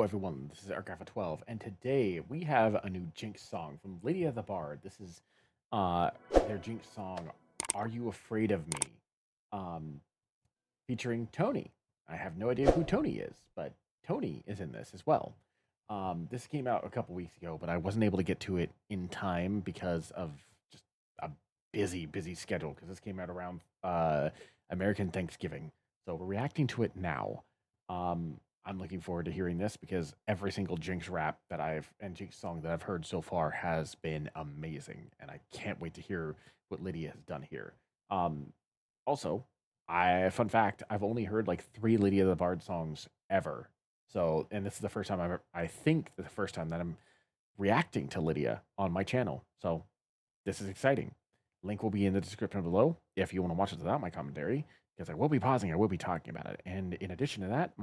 everyone, this is Arcane 12, and today we have a new JINX song from Lydia the Bard. This is their JINX song, Are You Afraid of Me? Um, Featuring Tony. I have no idea who Tony is, but Tony is in this as well. This came out a couple weeks ago, but I wasn't able to get to it in time because of just a busy schedule, because this came out around American Thanksgiving. So we're reacting to it now. I'm looking forward to hearing this because every single Jinx rap that and Jinx song that I've heard so far has been amazing, and I can't wait to hear what Lydia has done here. Also, fun fact, I've only heard like 3 Lydia the Bard songs ever. So, and this is the first time I think the first time that I'm reacting to Lydia on my channel. So, this is exciting. Link will be in the description below if you want to watch it without my commentary, because I will be pausing, I will be talking about it. And in addition to that,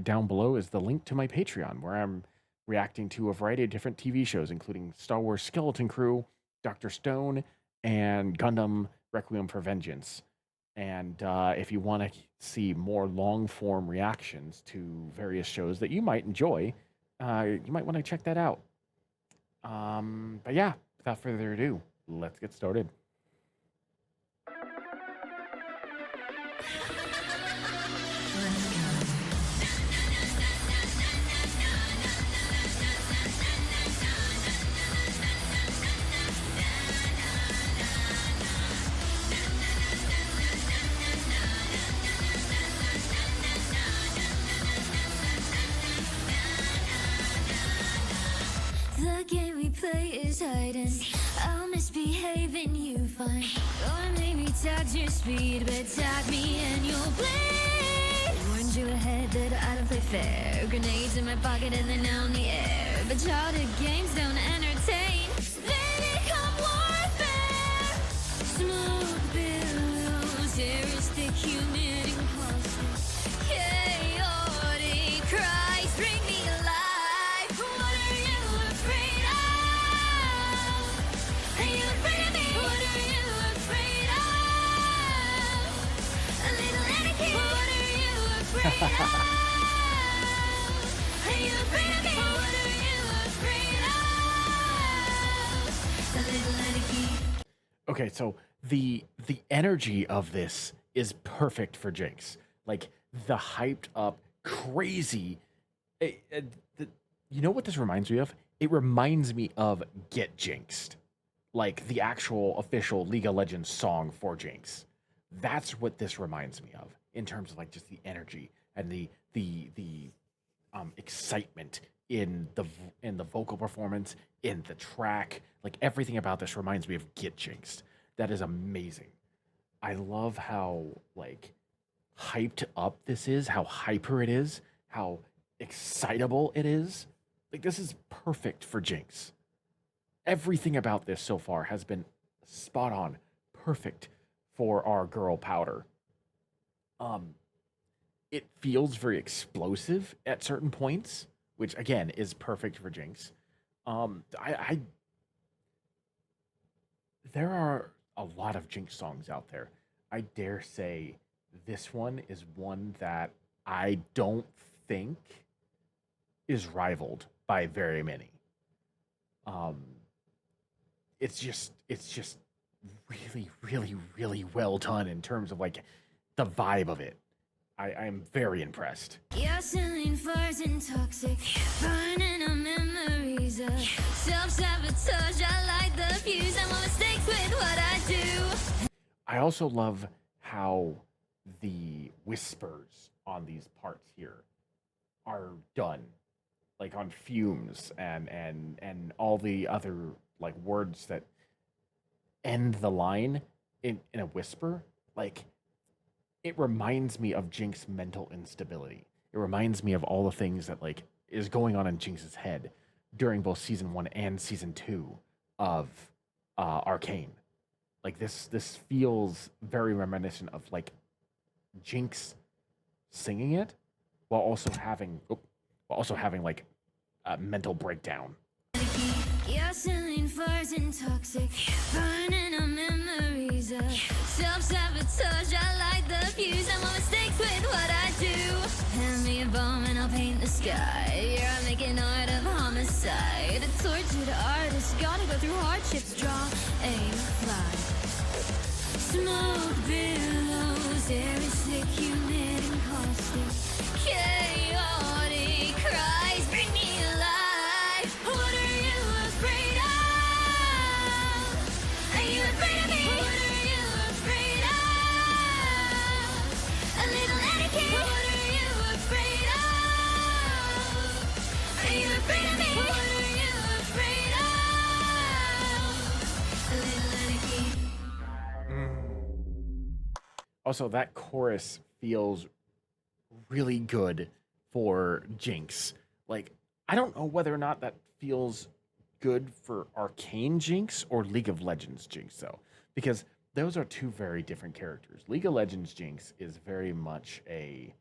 down below is the link to my Patreon, where I'm reacting to a variety of different TV shows, including Star Wars Skeleton Crew, Dr. Stone, and Gundam Requiem for Vengeance. And if you want to see more long-form reactions to various shows that you might enjoy, you might want to check that out. But yeah, without further ado, let's get started. The game we play is hiding. I'll misbehave and you find. Or maybe tag your speed, but tag me and you'll bleed. Warned you ahead that I don't play fair. Grenades in my pocket and they're now in the air. But childhood games don't entertain. They become warfare. Smoke billows, terroristic human impulses. Chaotic cries, bring me alive. What are you afraid of? Are you afraid of me? What are you afraid of? A little Anakin. What are you afraid of? Are you afraid of me? What are you afraid of? A little Anakin. Okay, so the energy of this is perfect for Jinx. Like the hyped up, crazy. You know what this reminds me of? It reminds me of Get Jinxed, like the actual official League of Legends song for Jinx. That's what this reminds me of in terms of like just the energy and the excitement in the vocal performance, in the track. Like everything about this reminds me of Get Jinxed. That is amazing. I love how like hyped up this is, how hyper it is, how excitable it is. Like this is perfect for Jinx. Everything about this so far has been spot on, perfect for our girl Powder. It feels very explosive at certain points, which again is perfect for Jinx. I there are a lot of Jinx songs out there. I dare say this one is one that I don't think is rivaled by very many. Um, it's just really well done in terms of like the vibe of it. I'm very impressed. Gasoline fires and toxic, burning our memories of self-sabotage. I light the fuse. I'm a mistake with what I do. I also love how the whispers on these parts here are done, like on fumes and all the other like words that end the line in a whisper. Like it reminds me of Jinx's mental instability. It reminds me of all the things that like is going on in Jinx's head during both season 1 and season 2 of Arcane. Like this feels very reminiscent of like Jinx singing it while also having like a mental breakdown. Gasoline fires and toxic, burning our memories of self-sabotage. I light the fuse. I'm a mistake with what I do. Hand me a bomb and I'll paint the sky. Yeah, I'm making art of homicide. A tortured artist, gotta go through hardships. Draw, aim, fly. Smoke billows, air is thick, humid and caustic. Chaotic cries, bring me alive. What are you afraid of? Are you afraid of me? What are you afraid of? A little etiquette. What are you afraid of? Are you afraid of me? What are you afraid of? A little etiquette. Also, that chorus feels really good for Jinx. Like, I don't know whether or not that feels good for Arcane Jinx or League of Legends Jinx, though, because those are two very different characters. League of Legends Jinx is very much a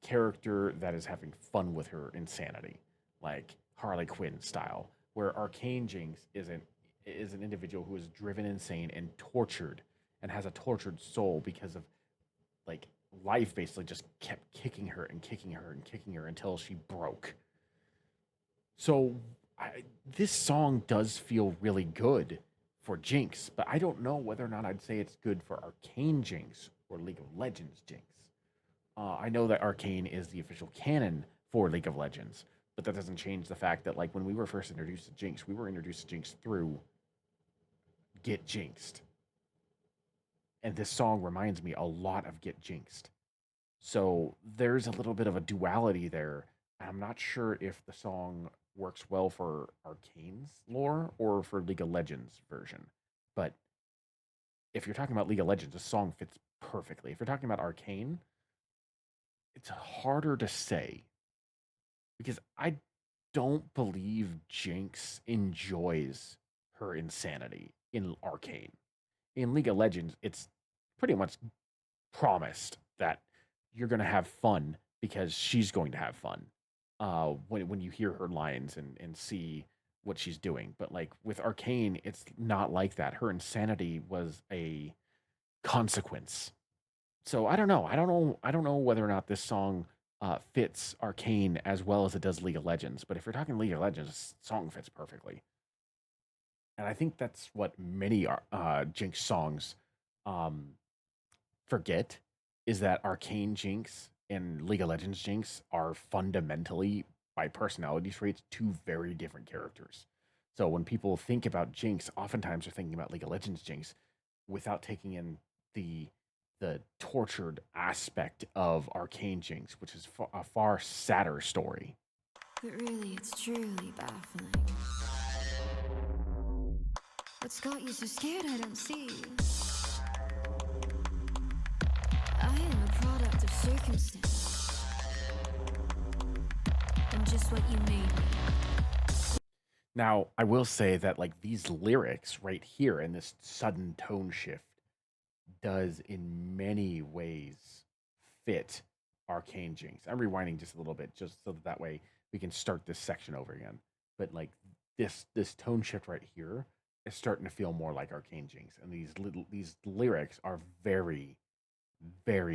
character that is having fun with her insanity, like Harley Quinn style, where Arcane Jinx is an individual who is driven insane and tortured and has a tortured soul because of like life basically just kept kicking her and kicking her and kicking her until she broke. So this song does feel really good for Jinx, but I don't know whether or not I'd say it's good for Arcane Jinx or League of Legends Jinx. I know that Arcane is the official canon for League of Legends, but that doesn't change the fact that like when we were first introduced to Jinx, we were introduced to Jinx through Get Jinxed. And this song reminds me a lot of Get Jinxed. So there's a little bit of a duality there. I'm not sure if the song works well for Arcane's lore or for League of Legends version. But if you're talking about League of Legends, the song fits perfectly. If you're talking about Arcane, it's harder to say because I don't believe Jinx enjoys her insanity in Arcane. In League of Legends, it's pretty much promised that you're going to have fun because she's going to have fun when you hear her lines and see what she's doing. But like with Arcane, it's not like that. Her insanity was a consequence. So I don't know. I don't know whether or not this song fits Arcane as well as it does League of Legends. But if you're talking League of Legends, this song fits perfectly. And I think that's what many Jinx songs um, forget is that Arcane Jinx and League of Legends Jinx are fundamentally, by personality traits, two very different characters. So when people think about Jinx, oftentimes they're thinking about League of Legends Jinx without taking in the the tortured aspect of Arcane Jinx, which is a far sadder story. But really, it's truly baffling. What's got you so scared I don't see? I am a product of circumstance. I'm just what you made me. Now, I will say that like these lyrics right here and this sudden tone shift does in many ways fit Arcane Jinx. I'm rewinding just a little bit just so that way we can start this section over again. But like this tone shift right here is starting to feel more like Arcane Jinx, and these lyrics are very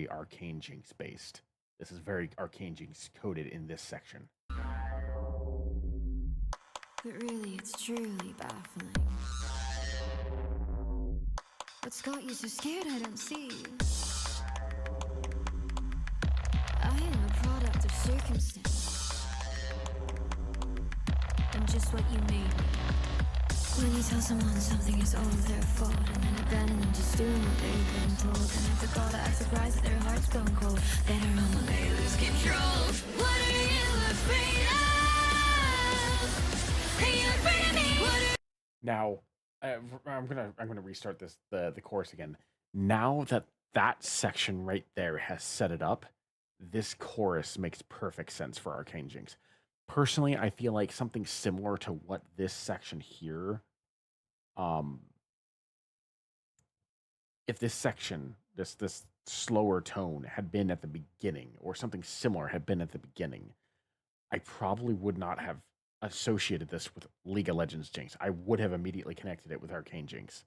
Arcane Jinx based. This is very Arcane Jinx coded in this section. But really, it's truly baffling. What's got you so scared I don't see? I am a product of circumstance. I'm just what you made me. When you tell someone something is all their fault and then abandon them just doing what they've been told, and if the call to act surprised that their heart's gone cold, later on when they lose control. What are you afraid of? Are you afraid of me? What are Now, I'm gonna restart the chorus again. Now that that section right there has set it up, this chorus makes perfect sense for Arcane Jinx. Personally, I feel like something similar to what this section here, um, if this section, this slower tone had been at the beginning, or something similar had been at the beginning, I probably would not have associated this with League of Legends Jinx. I would have immediately connected it with Arcane Jinx.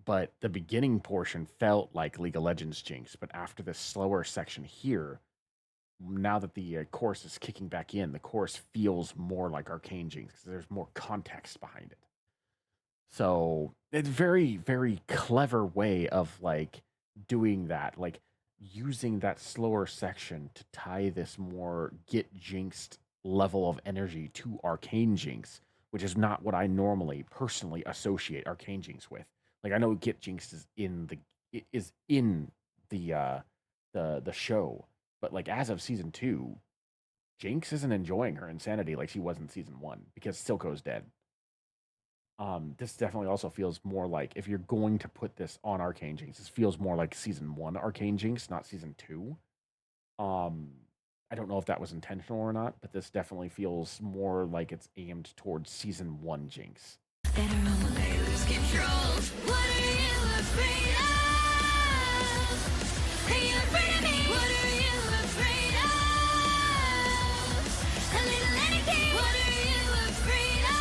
But the beginning portion felt like League of Legends Jinx, but after this slower section here, now that the chorus is kicking back in, the chorus feels more like Arcane Jinx because there's more context behind it. So it's very, very clever way of like doing that, like using that slower section to tie this more get jinxed level of energy to Arcane Jinx, which is not what I normally personally associate Arcane Jinx with. Like I know get jinxed is in the the show, but like as of season two, Jinx isn't enjoying her insanity like she was in season one because Silco's dead. This definitely also feels more like if you're going to put this on Arcane Jinx, this feels more like season one Arcane Jinx, not season two. Um, I don't know if that was intentional or not, but this definitely feels more like it's aimed towards season one Jinx. Better run when I lose control. What are you afraid of? Are you afraid of me? What are you afraid of? A little anything. What are you afraid of?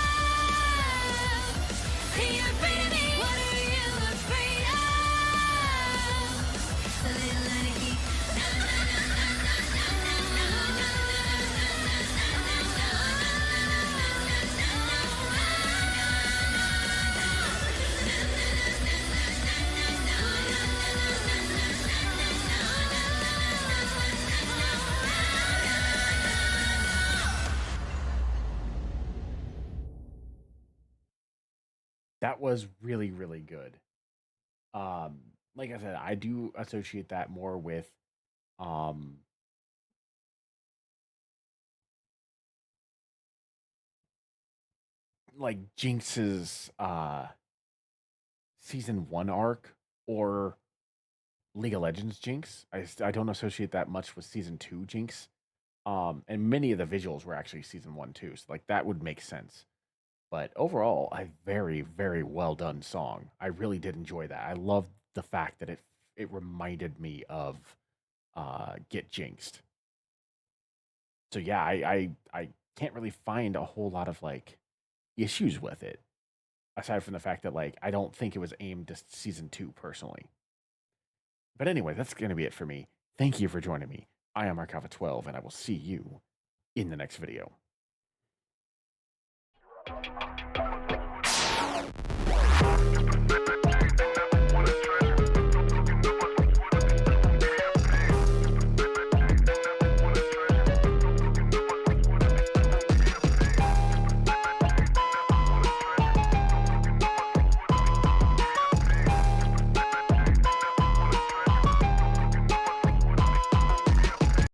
Are you afraid of me? What are you afraid of? A little anything. That was really, really good. Like I said, I do associate that more with um like Jinx's season one arc or League of Legends Jinx. I don't associate that much with season two Jinx. And many of the visuals were actually season one too, so like that would make sense. But overall, a very, very well done song. I really did enjoy that. I loved the fact that it reminded me of Get Jinxed. So yeah, I can't really find a whole lot of like issues with it, aside from the fact that like I don't think it was aimed to season two personally. But anyway, that's gonna be it for me. Thank you for joining me. I am Arcava12, and I will see you in the next video.